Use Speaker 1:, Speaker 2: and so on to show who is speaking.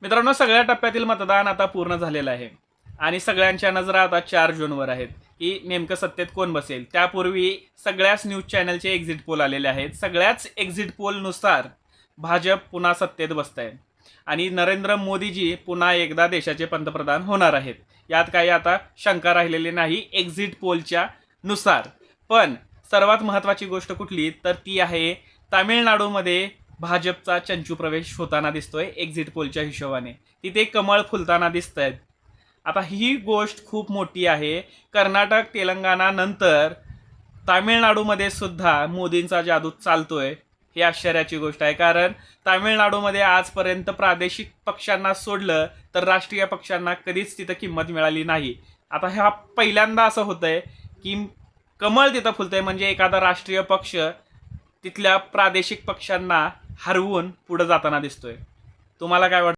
Speaker 1: मित्रांनो, सगळ्या टप्प्यातील मतदान आता पूर्ण झालेलं आहे आणि सगळ्यांच्या नजरा आता 4 जूनवर आहेत की नेमकं सत्तेत कोण बसेल. त्यापूर्वी सगळ्याच न्यूज चॅनलचे एक्झिट पोल आलेले आहेत. सगळ्याच एक्झिट पोलनुसार भाजप पुन्हा सत्तेत बसत आहे आणि नरेंद्र मोदीजी पुन्हा एकदा देशाचे पंतप्रधान होणार आहेत. यात काही आता शंका राहिलेली नाही एक्झिट पोलच्या नुसार. पण सर्वात महत्त्वाची गोष्ट कुठली तर ती आहे तामिळनाडूमध्ये भाजपचा चंचू प्रवेश होताना दिसतोय एक्झिट पोलच्या हिशोबाने. तिथे कमळ फुलताना दिसत आहेत. आता ही गोष्ट खूप मोठी आहे. कर्नाटक तेलंगणा नंतर तामिळनाडूमध्ये सुद्धा मोदींचा जादू चालतोय ही आश्चर्याची गोष्ट आहे. कारण तामिळनाडूमध्ये आजपर्यंत प्रादेशिक पक्षांना सोडलं तर राष्ट्रीय पक्षांना कधीच तिथं किंमत मिळाली नाही. आता हा पहिल्यांदा असं होतंय की कमळ तिथं फुलतंय, म्हणजे एखादा राष्ट्रीय पक्ष तिथल्या प्रादेशिक पक्षांना हरवून पुढे जाताना दिसतोय. तुम्हाला काय वाटतं?